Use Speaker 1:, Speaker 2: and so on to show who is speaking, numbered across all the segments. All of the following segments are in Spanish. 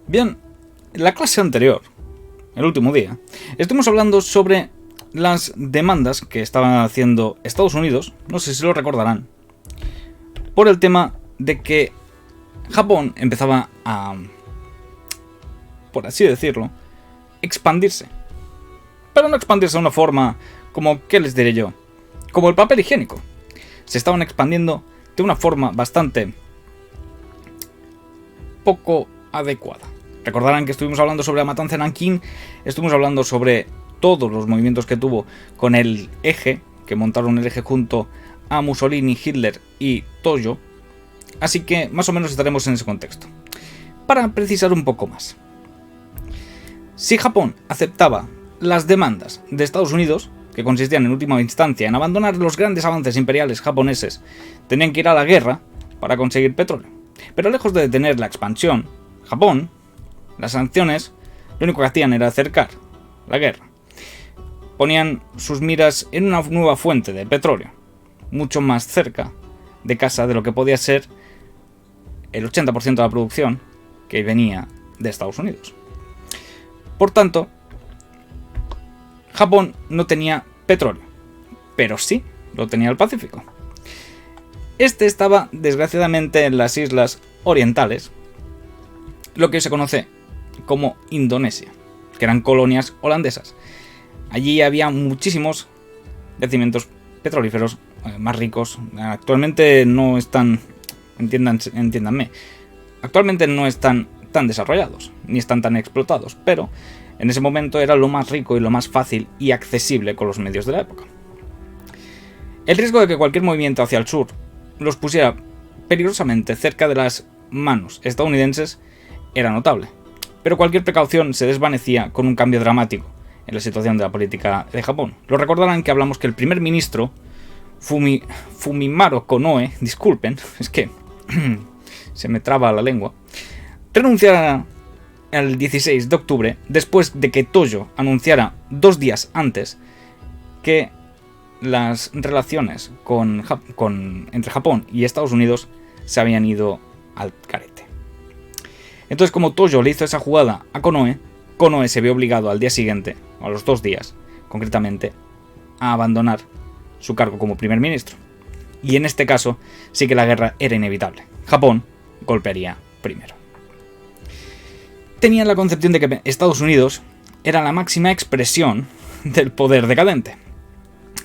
Speaker 1: Bien, en la clase anterior, el último día, estuvimos hablando sobre las demandas que estaba haciendo Estados Unidos, no sé si lo recordarán, por el tema de que Japón empezaba a, por así decirlo, expandirse. Pero no expandirse de una forma como, ¿qué les diré yo? Como el papel higiénico. Se estaban expandiendo de una forma bastante poco adecuada. Recordarán que estuvimos hablando sobre la matanza de Nankín, estuvimos hablando sobre todos los movimientos que tuvo con el eje, que montaron el eje junto a Mussolini, Hitler y Tojo. Así que más o menos estaremos en ese contexto. Para precisar un poco más. Si Japón aceptaba las demandas de Estados Unidos, que consistían en última instancia en abandonar los grandes avances imperiales japoneses, tenían que ir a la guerra para conseguir petróleo. Pero lejos de detener la expansión, Japón, las sanciones, lo único que hacían era acercar la guerra. Ponían sus miras en una nueva fuente de petróleo, mucho más cerca de casa de lo que podía ser el 80% de la producción que venía de Estados Unidos. Por tanto, Japón no tenía petróleo, pero sí lo tenía el Pacífico. Este estaba, desgraciadamente, en las islas orientales, lo que se conoce como Indonesia, que eran colonias holandesas. Allí había muchísimos yacimientos petrolíferos más ricos. Actualmente no están, entiéndanme, actualmente no están tan desarrollados, ni están tan explotados, pero en ese momento era lo más rico y lo más fácil y accesible con los medios de la época. El riesgo de que cualquier movimiento hacia el sur los pusiera peligrosamente cerca de las manos estadounidenses era notable, pero cualquier precaución se desvanecía con un cambio dramático en la situación de la política de Japón. Lo recordarán que hablamos que el primer ministro Fumimaro Konoe, disculpen, es que se me traba la lengua, renunciara el 16 de octubre después de que Tojo anunciara 2 días antes que las relaciones entre Japón y Estados Unidos se habían ido al carete. Entonces, como Tojo le hizo esa jugada a Konoe, Konoe se vio obligado al día siguiente, o a los 2 días, concretamente, a abandonar su cargo como primer ministro. Y en este caso, sí que la guerra era inevitable. Japón golpearía primero. Tenían la concepción de que Estados Unidos era la máxima expresión del poder decadente,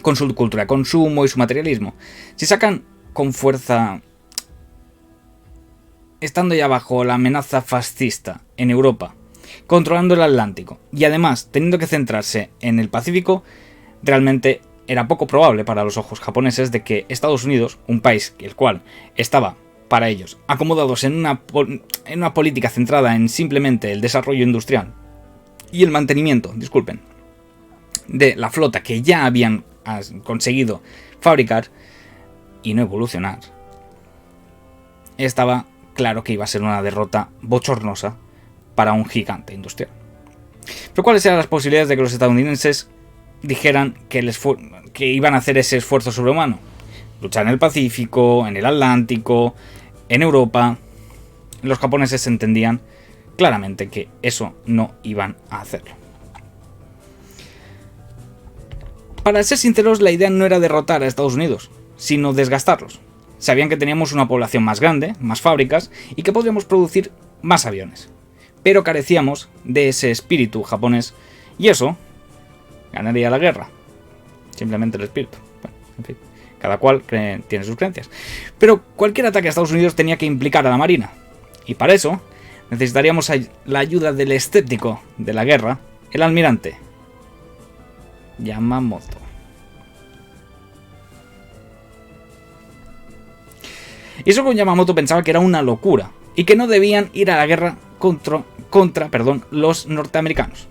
Speaker 1: con su cultura de consumo y su materialismo. Si sacan con fuerza, estando ya bajo la amenaza fascista en Europa, controlando el Atlántico y además teniendo que centrarse en el Pacífico, realmente era poco probable para los ojos japoneses de que Estados Unidos, un país el cual estaba para ellos acomodados en una política centrada en simplemente el desarrollo industrial y el mantenimiento, de la flota que ya habían conseguido fabricar y no evolucionar, estaba claro que iba a ser una derrota bochornosa para un gigante industrial. Pero ¿cuáles eran las posibilidades de que los estadounidenses dijeran que iban a hacer ese esfuerzo sobrehumano? Luchar en el Pacífico, en el Atlántico, en Europa. Los japoneses entendían claramente que eso no iban a hacerlo. Para ser sinceros, la idea no era derrotar a Estados Unidos, sino desgastarlos. Sabían que teníamos una población más grande, más fábricas, y que podríamos producir más aviones. Pero carecíamos de ese espíritu japonés, y eso ganaría la guerra. Simplemente el espíritu. Bueno, en fin, cada cual tiene sus creencias. Pero cualquier ataque a Estados Unidos tenía que implicar a la Marina. Y para eso necesitaríamos la ayuda del escéptico de la guerra, el almirante Yamamoto. Y eso con Yamamoto pensaba que era una locura y que no debían ir a la guerra contra los norteamericanos.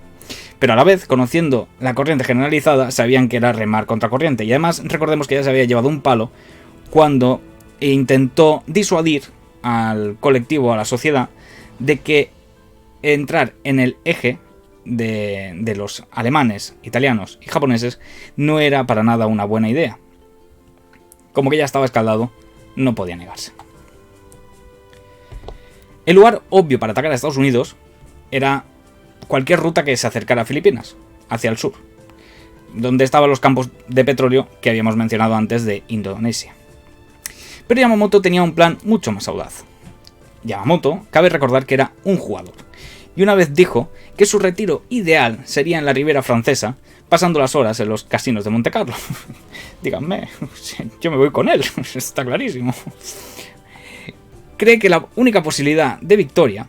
Speaker 1: Pero a la vez, conociendo la corriente generalizada, sabían que era remar contra corriente. Y además, recordemos que ya se había llevado un palo cuando intentó disuadir al colectivo, a la sociedad, de que entrar en el eje de los alemanes, italianos y japoneses no era para nada una buena idea. Como que ya estaba escaldado, no podía negarse. El lugar obvio para atacar a Estados Unidos era cualquier ruta que se acercara a Filipinas, hacia el sur, donde estaban los campos de petróleo que habíamos mencionado antes de Indonesia. Pero Yamamoto tenía un plan mucho más audaz. Yamamoto, cabe recordar que era un jugador, y una vez dijo que su retiro ideal sería en la Ribera Francesa, pasando las horas en los casinos de Monte Carlo. Díganme, yo me voy con él, está clarísimo. Cree que la única posibilidad de victoria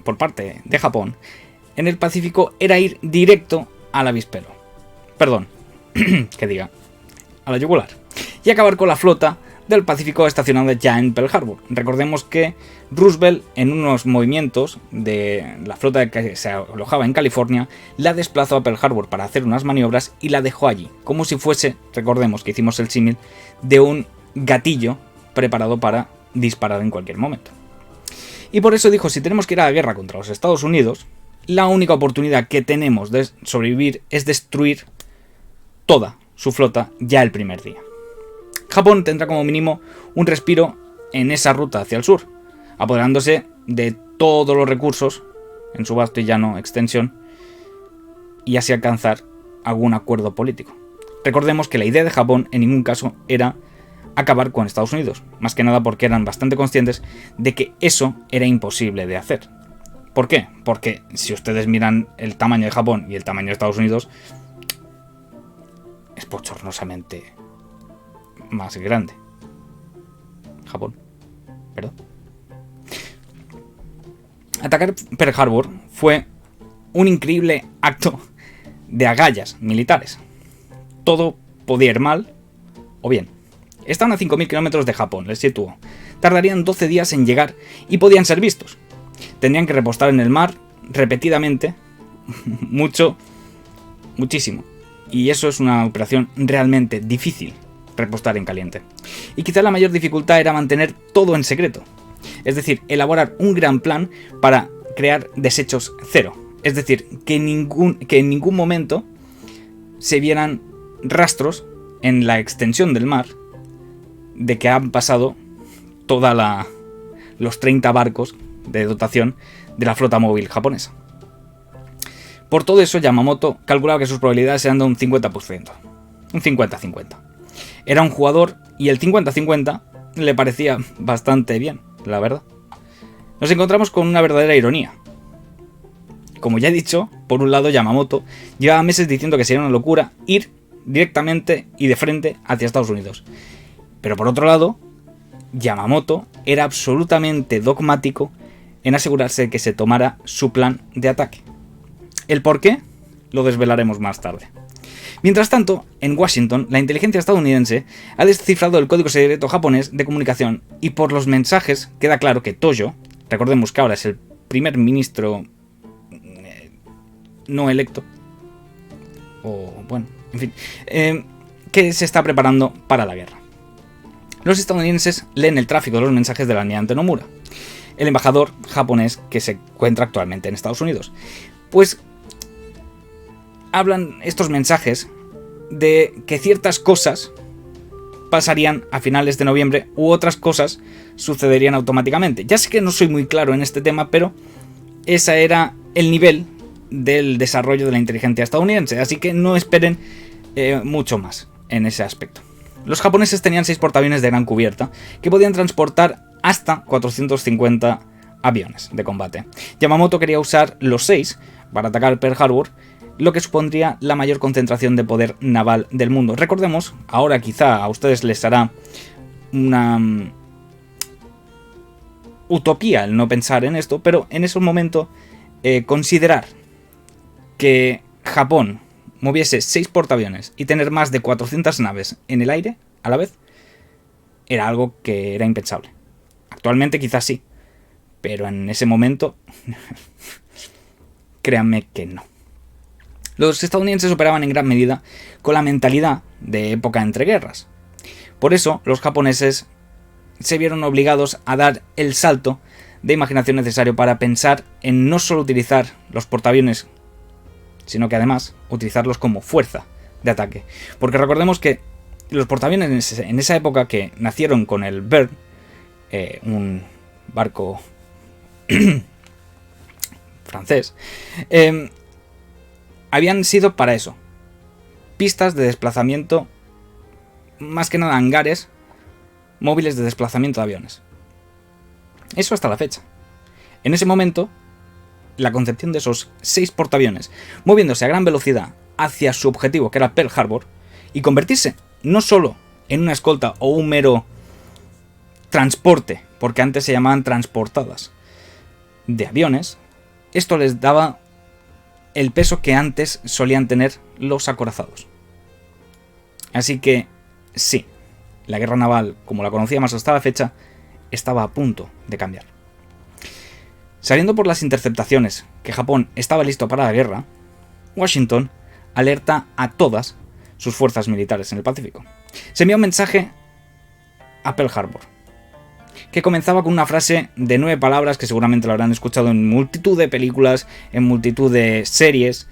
Speaker 1: por parte de Japón en el Pacífico era ir directo al avispero. Perdón, que diga, a la yugular. Y acabar con la flota del Pacífico estacionada ya en Pearl Harbor. Recordemos que Roosevelt, en unos movimientos de la flota que se alojaba en California, la desplazó a Pearl Harbor para hacer unas maniobras y la dejó allí, como si fuese, recordemos que hicimos el símil, de un gatillo preparado para disparar en cualquier momento. Y por eso dijo, si tenemos que ir a la guerra contra los Estados Unidos, la única oportunidad que tenemos de sobrevivir es destruir toda su flota ya el primer día. Japón tendrá como mínimo un respiro en esa ruta hacia el sur, apoderándose de todos los recursos en su vasto y llano extensión y así alcanzar algún acuerdo político. Recordemos que la idea de Japón en ningún caso era acabar con Estados Unidos, más que nada porque eran bastante conscientes de que eso era imposible de hacer. ¿Por qué? Porque si ustedes miran el tamaño de Japón y el tamaño de Estados Unidos, es bochornosamente más grande. Japón, ¿verdad? Atacar Pearl Harbor fue un increíble acto de agallas militares. Todo podía ir mal o bien. Estaban a 5.000 kilómetros de Japón, les sitúo. Tardarían 12 días en llegar y podían ser vistos. Tendrían que repostar en el mar repetidamente, muchísimo. Y eso es una operación realmente difícil, repostar en caliente. Y quizá la mayor dificultad era mantener todo en secreto. Es decir, elaborar un gran plan para crear desechos cero. Es decir, que en ningún momento se vieran rastros en la extensión del mar de que han pasado los 30 barcos de dotación de la flota móvil japonesa. Por todo eso, Yamamoto calculaba que sus probabilidades eran de un 50%. Un 50-50. Era un jugador y el 50-50 le parecía bastante bien, la verdad. Nos encontramos con una verdadera ironía. Como ya he dicho, por un lado Yamamoto llevaba meses diciendo que sería una locura ir directamente y de frente hacia Estados Unidos. Pero por otro lado, Yamamoto era absolutamente dogmático en asegurarse de que se tomara su plan de ataque. El por qué lo desvelaremos más tarde. Mientras tanto, en Washington, la inteligencia estadounidense ha descifrado el código secreto japonés de comunicación y por los mensajes queda claro que Tojo, recordemos que ahora es el primer ministro no electo, o bueno, en fin, que se está preparando para la guerra. Los estadounidenses leen el tráfico de los mensajes del almirante Nomura, el embajador japonés que se encuentra actualmente en Estados Unidos. Pues hablan estos mensajes de que ciertas cosas pasarían a finales de noviembre u otras cosas sucederían automáticamente. Ya sé que no soy muy claro en este tema, pero ese era el nivel del desarrollo de la inteligencia estadounidense, así que no esperen mucho más en ese aspecto. Los japoneses tenían 6 portaaviones de gran cubierta que podían transportar hasta 450 aviones de combate. Yamamoto quería usar los 6 para atacar Pearl Harbor, lo que supondría la mayor concentración de poder naval del mundo. Recordemos, ahora quizá a ustedes les hará una utopía el no pensar en esto, pero en ese momento considerar que Japón moviese 6 portaaviones y tener más de 400 naves en el aire a la vez era algo que era impensable. Actualmente quizás sí, pero en ese momento créanme que no. Los estadounidenses operaban en gran medida con la mentalidad de época entre guerras. Por eso los japoneses se vieron obligados a dar el salto de imaginación necesario para pensar en no solo utilizar los portaaviones, sino que además utilizarlos como fuerza de ataque. Porque recordemos que los portaaviones en esa época que nacieron con el Byrd, un barco francés, habían sido para eso. Pistas de desplazamiento, más que nada hangares móviles de desplazamiento de aviones. Eso hasta la fecha. En ese momento, la concepción de esos 6 portaaviones moviéndose a gran velocidad hacia su objetivo, que era Pearl Harbor, y convertirse no solo en una escolta o un mero transporte, porque antes se llamaban transportadas, de aviones, esto les daba el peso que antes solían tener los acorazados. Así que, sí, la guerra naval, como la conocíamos hasta la fecha, estaba a punto de cambiar. Sabiendo por las interceptaciones que Japón estaba listo para la guerra, Washington alerta a todas sus fuerzas militares en el Pacífico. Se envía un mensaje a Pearl Harbor, que comenzaba con una frase de 9 palabras que seguramente lo habrán escuchado en multitud de películas, en multitud de series,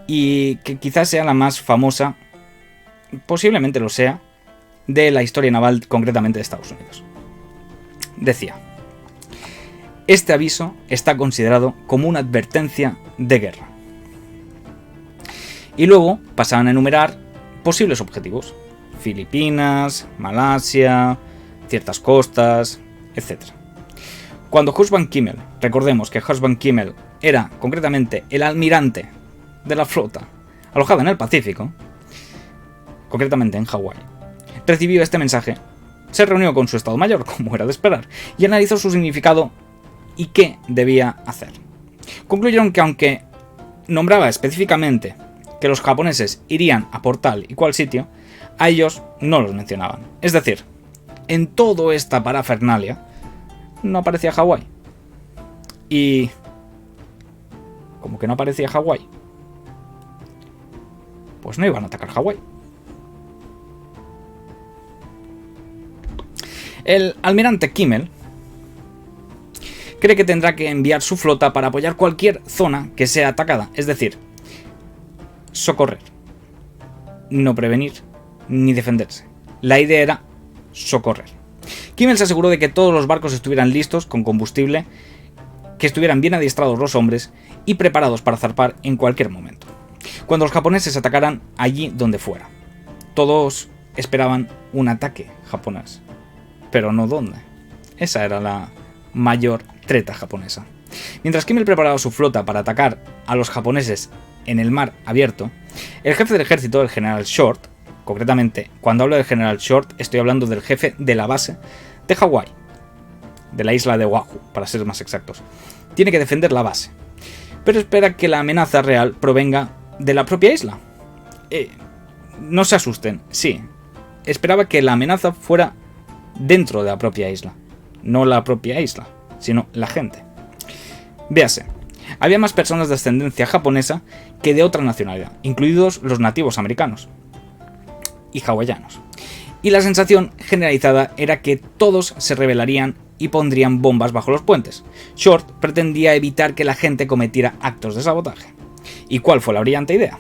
Speaker 1: y que quizás sea la más famosa, posiblemente lo sea, de la historia naval, concretamente de Estados Unidos. Decía: este aviso está considerado como una advertencia de guerra. Y luego pasaban a enumerar posibles objetivos: Filipinas, Malasia, ciertas costas, etc. Cuando Husband Kimmel, recordemos que Husband Kimmel era concretamente el almirante de la flota alojada en el Pacífico, concretamente en Hawái, recibió este mensaje, se reunió con su Estado Mayor, como era de esperar, y analizó su significado y qué debía hacer. Concluyeron que aunque nombraba específicamente que los japoneses irían a por tal y cual sitio, a ellos no los mencionaban. Es decir, en toda esta parafernalia no aparecía Hawái. Y como que no aparecía Hawái, pues no iban a atacar Hawái. El almirante Kimmel cree que tendrá que enviar su flota para apoyar cualquier zona que sea atacada, es decir, socorrer, no prevenir ni defenderse. La idea era socorrer. Kimmel se aseguró de que todos los barcos estuvieran listos con combustible, que estuvieran bien adiestrados los hombres y preparados para zarpar en cualquier momento, cuando los japoneses atacaran allí donde fuera. Todos esperaban un ataque japonés, pero no dónde. Esa era la mayor treta japonesa. Mientras Kimmel preparaba su flota para atacar a los japoneses en el mar abierto, el jefe del ejército, el general Short, concretamente, cuando hablo del general Short, estoy hablando del jefe de la base de Hawái, de la isla de Oahu, para ser más exactos, tiene que defender la base, pero espera que la amenaza real provenga de la propia isla. No se asusten, sí, esperaba que la amenaza fuera dentro de la propia isla, no la propia isla, sino la gente. Véase, había más personas de ascendencia japonesa que de otra nacionalidad, incluidos los nativos americanos y hawaianos. Y la sensación generalizada era que todos se rebelarían y pondrían bombas bajo los puentes. Short pretendía evitar que la gente cometiera actos de sabotaje. ¿Y cuál fue la brillante idea?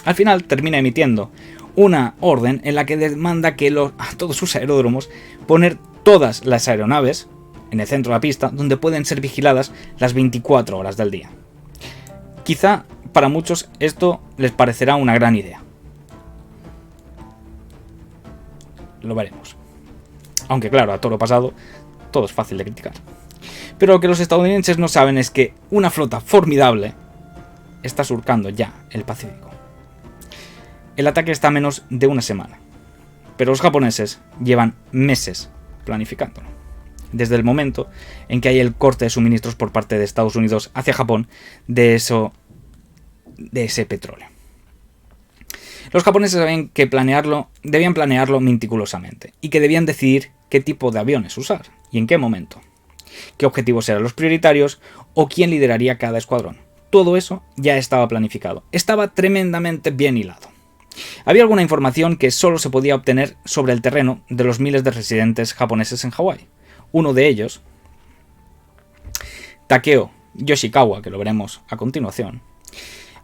Speaker 1: Al final termina emitiendo una orden en la que demanda que a todos sus aeródromos poner todas las aeronaves en el centro de la pista, donde pueden ser vigiladas las 24 horas del día. Quizá para muchos esto les parecerá una gran idea. Lo veremos. Aunque claro, a toro pasado, todo es fácil de criticar. Pero lo que los estadounidenses no saben es que una flota formidable está surcando ya el Pacífico. El ataque está a menos de una semana, pero los japoneses llevan meses planificándolo, desde el momento en que hay el corte de suministros por parte de Estados Unidos hacia Japón de ese petróleo. Los japoneses sabían que debían planearlo meticulosamente y que debían decidir qué tipo de aviones usar y en qué momento, qué objetivos eran los prioritarios o quién lideraría cada escuadrón. Todo eso ya estaba planificado, estaba tremendamente bien hilado. Había alguna información que solo se podía obtener sobre el terreno de los miles de residentes japoneses en Hawái. Uno de ellos, Takeo Yoshikawa, que lo veremos a continuación,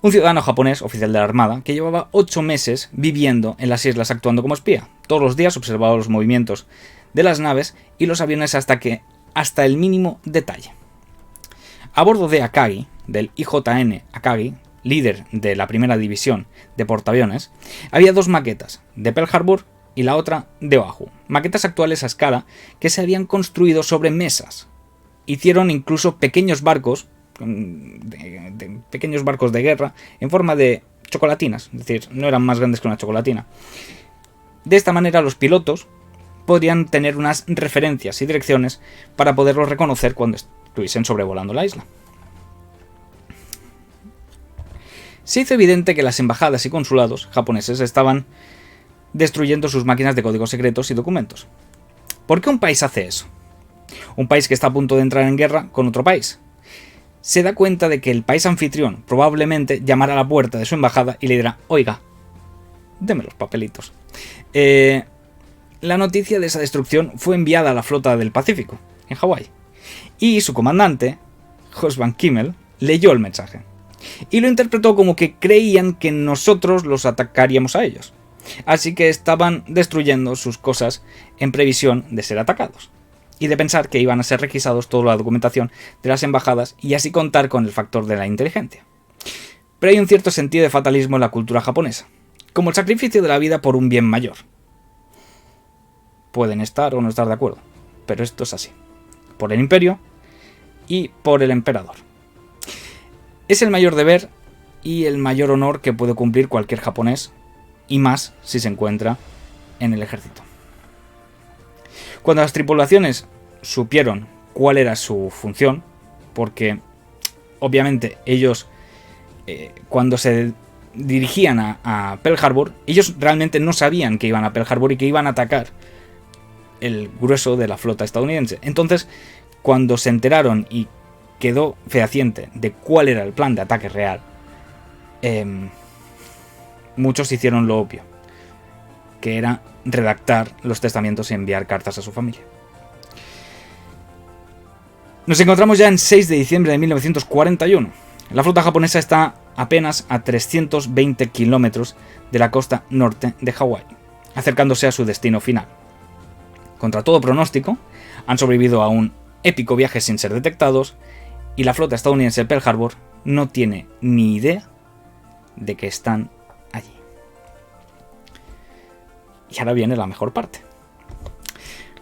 Speaker 1: un ciudadano japonés, oficial de la Armada, que llevaba 8 meses viviendo en las islas actuando como espía. Todos los días observaba los movimientos de las naves y los aviones hasta el mínimo detalle. A bordo de Akagi, del IJN Akagi, líder de la primera división de portaaviones, había dos maquetas, de Pearl Harbor y la otra de Oahu. Maquetas actuales a escala que se habían construido sobre mesas. Hicieron incluso pequeños barcos, pequeños barcos de guerra en forma de chocolatinas, es decir, no eran más grandes que una chocolatina. De esta manera los pilotos podrían tener unas referencias y direcciones para poderlos reconocer cuando estuviesen sobrevolando la isla. Se hizo evidente que las embajadas y consulados japoneses estaban destruyendo sus máquinas de códigos secretos y documentos. ¿Por qué un país hace eso? Un país que está a punto de entrar en guerra con otro país. Se da cuenta de que el país anfitrión probablemente llamará a la puerta de su embajada y le dirá: oiga, deme los papelitos. La noticia de esa destrucción fue enviada a la flota del Pacífico, en Hawái, y su comandante, Jos Van Kimmel, leyó el mensaje y lo interpretó como que creían que nosotros los atacaríamos a ellos. Así que estaban destruyendo sus cosas en previsión de ser atacados y de pensar que iban a ser requisados toda la documentación de las embajadas y así contar con el factor de la inteligencia. Pero hay un cierto sentido de fatalismo en la cultura japonesa, como el sacrificio de la vida por un bien mayor. Pueden estar o no estar de acuerdo, pero esto es así. Por el imperio y por el emperador. Es el mayor deber y el mayor honor que puede cumplir cualquier japonés, y más si se encuentra en el ejército. Cuando las tripulaciones supieron cuál era su función, porque obviamente ellos cuando se dirigían a Pearl Harbor, ellos realmente no sabían que iban a Pearl Harbor y que iban a atacar el grueso de la flota estadounidense. Entonces, cuando se enteraron y quedó fehaciente de cuál era el plan de ataque real, muchos hicieron lo obvio, que era redactar los testamentos y enviar cartas a su familia. Nos encontramos ya en 6 de diciembre de 1941. La flota japonesa está apenas a 320 kilómetros de la costa norte de Hawái, acercándose a su destino final. Contra todo pronóstico, han sobrevivido a un épico viaje sin ser detectados y la flota estadounidense de Pearl Harbor no tiene ni idea de que están allí. Y ahora viene la mejor parte.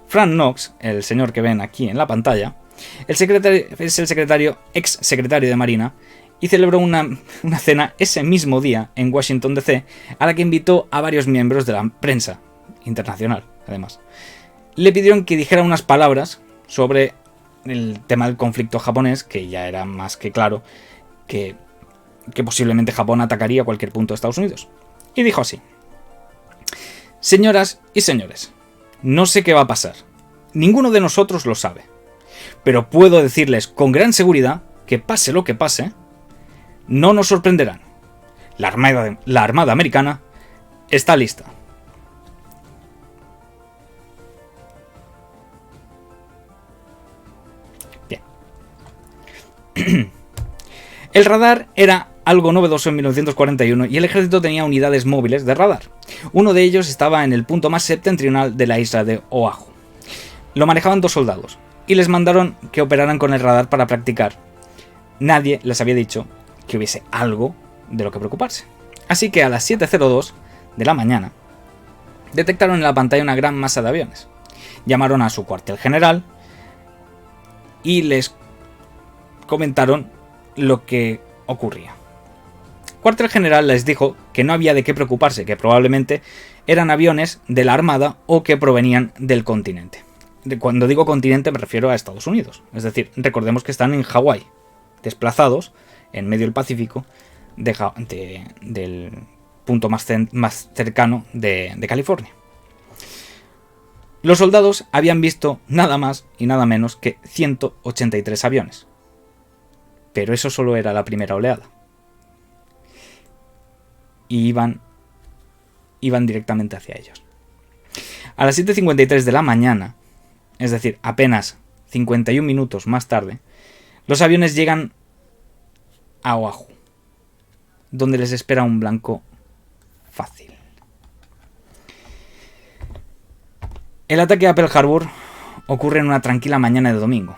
Speaker 1: Frank Knox, el señor que ven aquí en la pantalla, es el ex secretario de Marina y celebró una cena ese mismo día en Washington DC, a la que invitó a varios miembros de la prensa internacional, además. Le pidieron que dijera unas palabras sobre el tema del conflicto japonés, que ya era más que claro que posiblemente Japón atacaría cualquier punto de Estados Unidos. Y dijo así: señoras y señores, no sé qué va a pasar. Ninguno de nosotros lo sabe. Pero puedo decirles con gran seguridad que pase lo que pase, no nos sorprenderán. La Armada Americana está lista. Bien. El radar era algo novedoso en 1941 y el ejército tenía unidades móviles de radar. Uno de ellos estaba en el punto más septentrional de la isla de Oahu. Lo manejaban 2 soldados y les mandaron que operaran con el radar para practicar. Nadie les había dicho que hubiese algo de lo que preocuparse. Así que a las 7:02 de la mañana detectaron en la pantalla una gran masa de aviones. Llamaron a su cuartel general y les comentaron lo que ocurría. El cuartel general les dijo que no había de qué preocuparse, que probablemente eran aviones de la Armada o que provenían del continente. Cuando digo continente me refiero a Estados Unidos. Es decir, recordemos que están en Hawái, desplazados en medio del Pacífico del punto más cercano de California. Los soldados habían visto nada más y nada menos que 183 aviones. Pero eso solo era la primera oleada. Y iban directamente hacia ellos. A las 7:53 de la mañana, es decir, apenas 51 minutos más tarde, los aviones llegan a Oahu, donde les espera un blanco fácil. El ataque a Pearl Harbor ocurre en una tranquila mañana de domingo,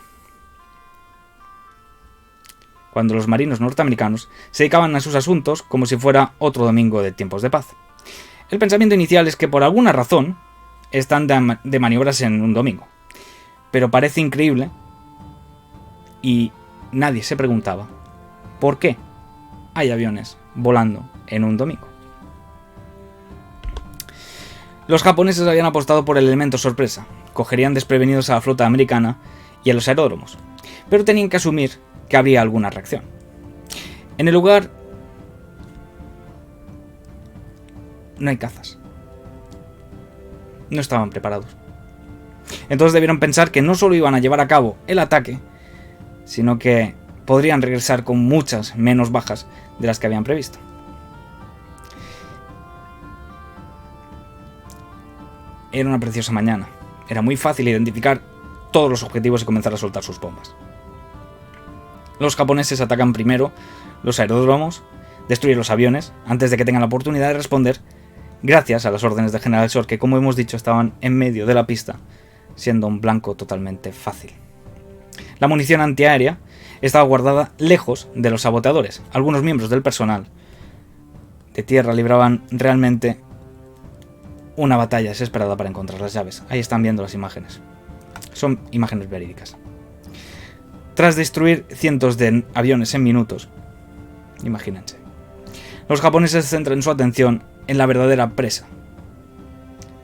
Speaker 1: cuando los marinos norteamericanos se dedicaban a sus asuntos como si fuera otro domingo de tiempos de paz. El pensamiento inicial es que por alguna razón están de maniobras en un domingo, pero parece increíble y nadie se preguntaba por qué hay aviones volando en un domingo. Los japoneses habían apostado por el elemento sorpresa, cogerían desprevenidos a la flota americana y a los aeródromos, pero tenían que asumir que habría alguna reacción. En el lugar no hay cazas. No estaban preparados. Entonces debieron pensar que no solo iban a llevar a cabo el ataque, sino que podrían regresar con muchas menos bajas de las que habían previsto. Era una preciosa mañana. Era muy fácil identificar todos los objetivos y comenzar a soltar sus bombas. Los japoneses atacan primero los aeródromos, destruyen los aviones antes de que tengan la oportunidad de responder, gracias a las órdenes de General Short, que como hemos dicho estaban en medio de la pista, siendo un blanco totalmente fácil. La munición antiaérea estaba guardada lejos de los saboteadores. Algunos miembros del personal de tierra libraban realmente una batalla desesperada para encontrar las llaves. Ahí están viendo las imágenes. Son imágenes verídicas. Tras destruir cientos de aviones en minutos, imagínense, los japoneses centran su atención en la verdadera presa,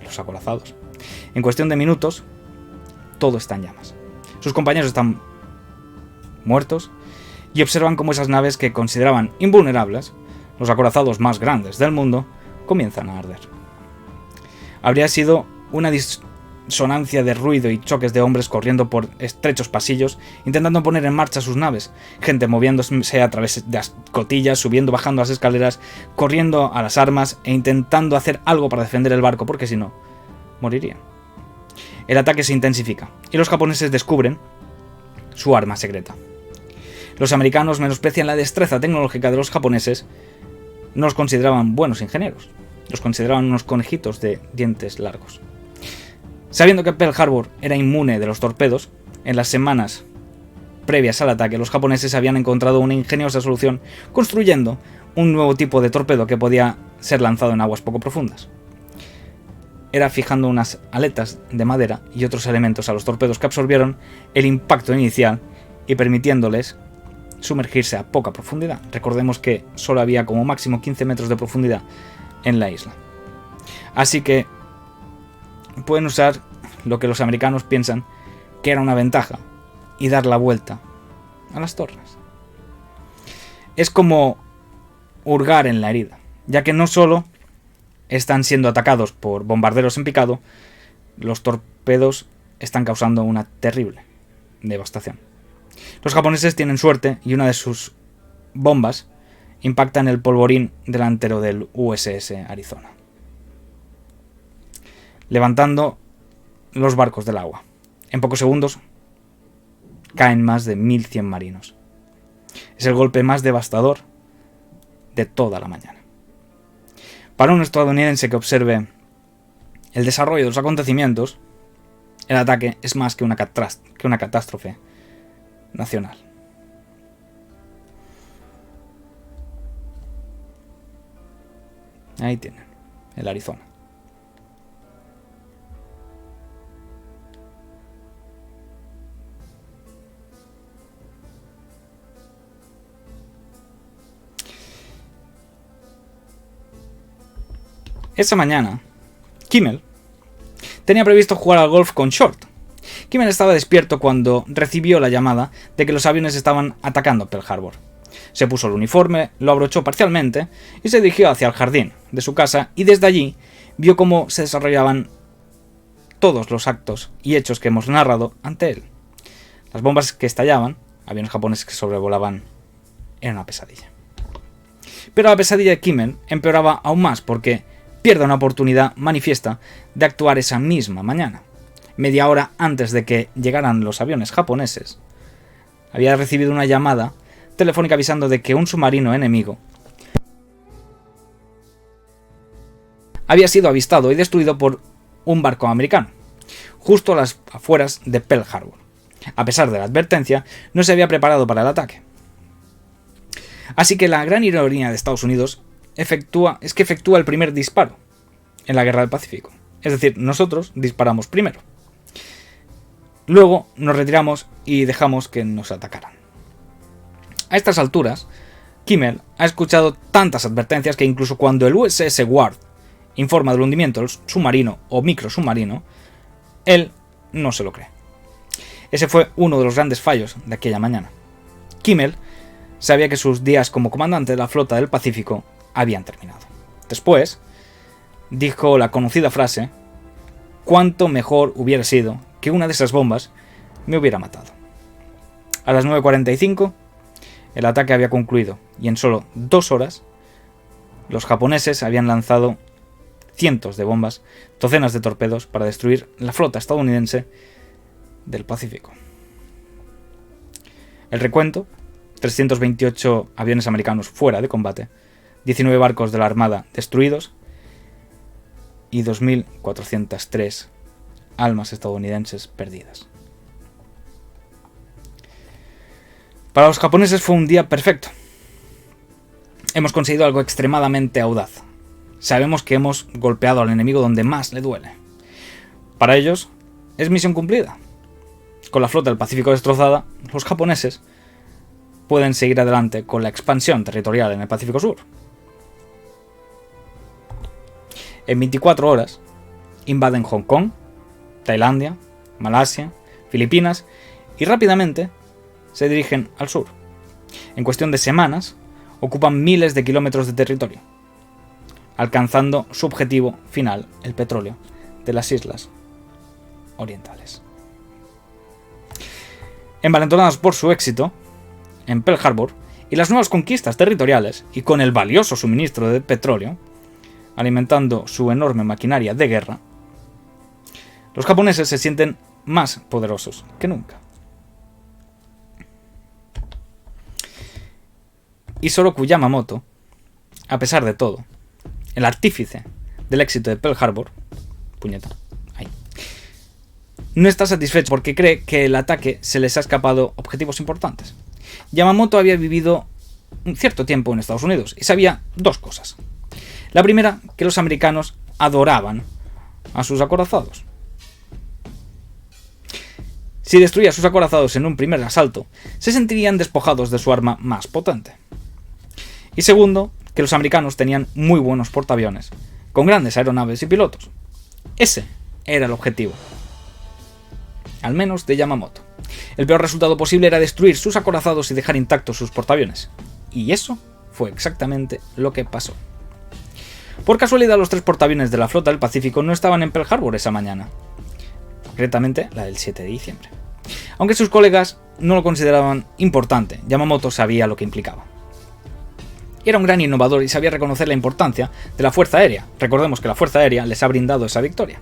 Speaker 1: los acorazados. En cuestión de minutos, todo está en llamas. Sus compañeros están muertos y observan cómo esas naves que consideraban invulnerables, los acorazados más grandes del mundo, comienzan a arder. Habría sido una disonancia de ruido y choques de hombres corriendo por estrechos pasillos, intentando poner en marcha sus naves, gente moviéndose a través de las cotillas, subiendo, bajando las escaleras, corriendo a las armas e intentando hacer algo para defender el barco, porque si no, morirían. El ataque se intensifica y los japoneses descubren su arma secreta. Los americanos menosprecian la destreza tecnológica de los japoneses, no los consideraban buenos ingenieros, los consideraban unos conejitos de dientes largos. Sabiendo que Pearl Harbor era inmune de los torpedos, en las semanas previas al ataque los japoneses habían encontrado una ingeniosa solución construyendo un nuevo tipo de torpedo que podía ser lanzado en aguas poco profundas. Era fijando unas aletas de madera y otros elementos a los torpedos que absorbieron el impacto inicial y permitiéndoles sumergirse a poca profundidad. Recordemos que solo había como máximo 15 metros de profundidad en la isla. Así que pueden usar lo que los americanos piensan que era una ventaja y dar la vuelta a las torres. Es como hurgar en la herida, ya que no solo están siendo atacados por bombarderos en picado, los torpedos están causando una terrible devastación. Los japoneses tienen suerte y una de sus bombas impacta en el polvorín delantero del USS Arizona, levantando los barcos del agua. En pocos segundos caen más de 1100 marinos. Es el golpe más devastador de toda la mañana. Para un estadounidense que observe el desarrollo de los acontecimientos, el ataque es más que una catástrofe nacional. Ahí tienen, el Arizona. Esa mañana, Kimmel tenía previsto jugar al golf con Short. Kimmel estaba despierto cuando recibió la llamada de que los aviones estaban atacando Pearl Harbor. Se puso el uniforme, lo abrochó parcialmente y se dirigió hacia el jardín de su casa y desde allí vio cómo se desarrollaban todos los actos y hechos que hemos narrado ante él. Las bombas que estallaban, aviones japoneses que sobrevolaban, era una pesadilla. Pero la pesadilla de Kimmel empeoraba aún más porque pierde una oportunidad manifiesta de actuar esa misma mañana. Media hora antes de que llegaran los aviones japoneses, había recibido una llamada telefónica avisando de que un submarino enemigo había sido avistado y destruido por un barco americano, justo a las afueras de Pearl Harbor. A pesar de la advertencia, no se había preparado para el ataque. Así que la gran ironía de Estados Unidos efectúa el primer disparo en la guerra del Pacífico. Es decir, nosotros disparamos primero. Luego nos retiramos y dejamos que nos atacaran. A estas alturas, Kimmel ha escuchado tantas advertencias que incluso cuando el USS Ward informa del hundimiento del submarino o microsubmarino, él no se lo cree. Ese fue uno de los grandes fallos de aquella mañana. Kimmel sabía que sus días como comandante de la flota del Pacífico habían terminado. Después, dijo la conocida frase: «Cuánto mejor hubiera sido que una de esas bombas me hubiera matado». A las 9:45, el ataque había concluido y en solo 2 horas los japoneses habían lanzado cientos de bombas, docenas de torpedos para destruir la flota estadounidense del Pacífico. El recuento: 328 aviones americanos fuera de combate, 19 barcos de la Armada destruidos y 2.403 almas estadounidenses perdidas. Para los japoneses fue un día perfecto. Hemos conseguido algo extremadamente audaz. Sabemos que hemos golpeado al enemigo donde más le duele. Para ellos, es misión cumplida. Con la flota del Pacífico destrozada, los japoneses pueden seguir adelante con la expansión territorial en el Pacífico Sur. En 24 horas, invaden Hong Kong, Tailandia, Malasia, Filipinas y rápidamente se dirigen al sur. En cuestión de semanas, ocupan miles de kilómetros de territorio, alcanzando su objetivo final, el petróleo de las islas orientales. Envalentonados por su éxito en Pearl Harbor y las nuevas conquistas territoriales, y con el valioso suministro de petróleo alimentando su enorme maquinaria de guerra, los japoneses se sienten más poderosos que nunca. Isoroku Yamamoto, a pesar de todo, el artífice del éxito de Pearl Harbor, no está satisfecho porque cree que el ataque se les ha escapado objetivos importantes. Yamamoto había vivido un cierto tiempo en Estados Unidos y sabía 2 cosas. La primera, que los americanos adoraban a sus acorazados. Si destruía sus acorazados en un primer asalto, se sentirían despojados de su arma más potente. Y segundo, que los americanos tenían muy buenos portaaviones, con grandes aeronaves y pilotos. Ese era el objetivo, al menos de Yamamoto. El peor resultado posible era destruir sus acorazados y dejar intactos sus portaaviones. Y eso fue exactamente lo que pasó. Por casualidad, los 3 portaaviones de la flota del Pacífico no estaban en Pearl Harbor esa mañana, concretamente la del 7 de diciembre. Aunque sus colegas no lo consideraban importante, Yamamoto sabía lo que implicaba. Era un gran innovador y sabía reconocer la importancia de la Fuerza Aérea. Recordemos que la Fuerza Aérea les ha brindado esa victoria.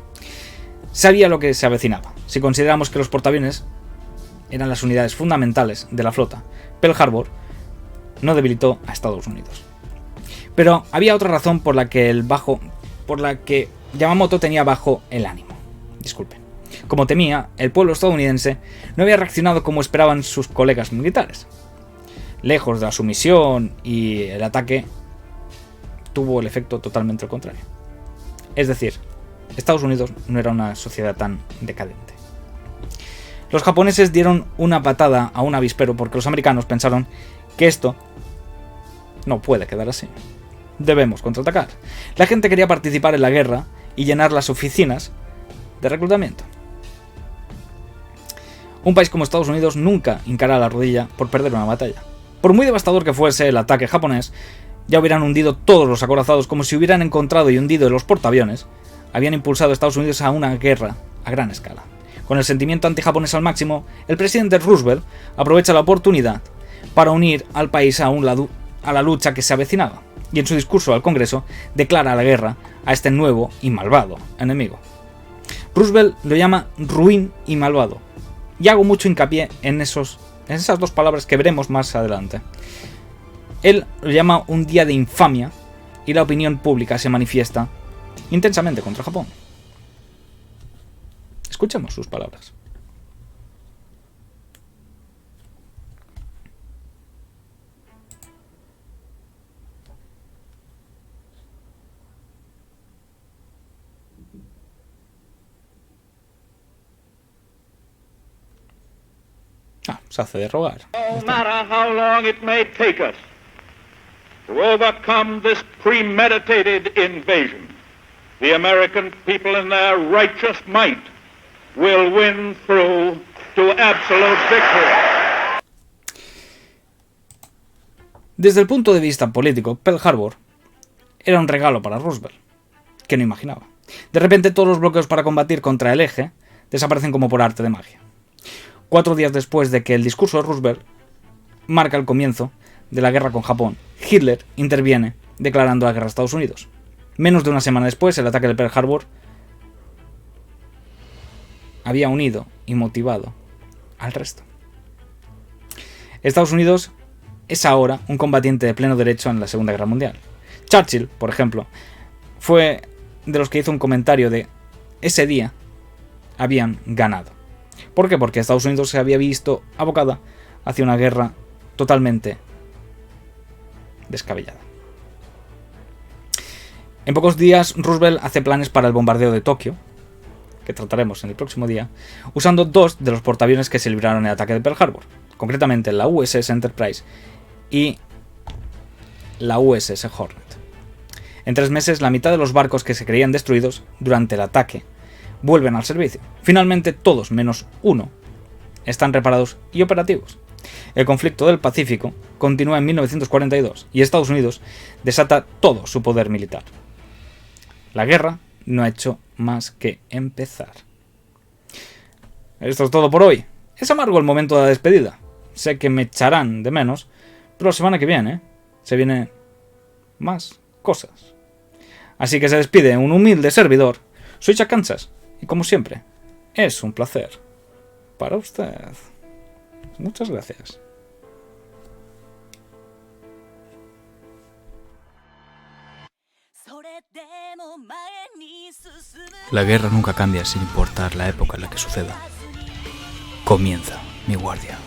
Speaker 1: Sabía lo que se avecinaba. Si consideramos que los portaaviones eran las unidades fundamentales de la flota, Pearl Harbor no debilitó a Estados Unidos. Pero había otra razón por la que Yamamoto tenía bajo el ánimo. Disculpen. Como temía, el pueblo estadounidense no había reaccionado como esperaban sus colegas militares. Lejos de la sumisión y el ataque, tuvo el efecto totalmente al contrario. Es decir, Estados Unidos no era una sociedad tan decadente. Los japoneses dieron una patada a un avispero porque los americanos pensaron que esto no puede quedar así. Debemos contraatacar. La gente quería participar en la guerra y llenar las oficinas de reclutamiento. Un país como Estados Unidos nunca hincará la rodilla por perder una batalla. Por muy devastador que fuese el ataque japonés, ya hubieran hundido todos los acorazados como si hubieran encontrado y hundido los portaaviones. Habían impulsado a Estados Unidos a una guerra a gran escala. Con el sentimiento antijaponés al máximo, el presidente Roosevelt aprovecha la oportunidad para unir al país a la lucha que se avecinaba, y en su discurso al Congreso declara la guerra a este nuevo y malvado enemigo. Roosevelt lo llama ruin y malvado, y hago mucho hincapié en esas 2 palabras que veremos más adelante. Él lo llama un día de infamia, y la opinión pública se manifiesta intensamente contra Japón. Escuchemos sus palabras. se hace de rogar.
Speaker 2: No matter how long it may take us to overcome this premeditated invasion, the American people in their righteous might will win through to absolute victory.
Speaker 1: Desde el punto de vista político, Pearl Harbor era un regalo para Roosevelt, que no imaginaba. De repente todos los bloqueos para combatir contra el eje desaparecen como por arte de magia. 4 días después de que el discurso de Roosevelt marca el comienzo de la guerra con Japón, Hitler interviene declarando la guerra a Estados Unidos. Menos de una semana después, el ataque de Pearl Harbor había unido y motivado al resto. Estados Unidos es ahora un combatiente de pleno derecho en la Segunda Guerra Mundial. Churchill, por ejemplo, fue de los que hizo un comentario de ese día habían ganado. ¿Por qué? Porque Estados Unidos se había visto abocada hacia una guerra totalmente descabellada. En pocos días, Roosevelt hace planes para el bombardeo de Tokio, que trataremos en el próximo día, usando 2 de los portaaviones que se libraron en el ataque de Pearl Harbor, concretamente la USS Enterprise y la USS Hornet. En 3 meses, la mitad de los barcos que se creían destruidos durante el ataque vuelven al servicio. Finalmente, todos menos uno están reparados y operativos. El conflicto del Pacífico continúa en 1942 y Estados Unidos desata todo su poder militar. La guerra no ha hecho más que empezar. Esto es todo por hoy. Es amargo el momento de la despedida. Sé que me echarán de menos, pero la semana que viene se vienen más cosas. Así que se despide un humilde servidor. Soy Chuck Kansas y como siempre, es un placer para usted. Muchas gracias.
Speaker 3: La guerra nunca cambia sin importar la época en la que suceda. Comienza mi guardia.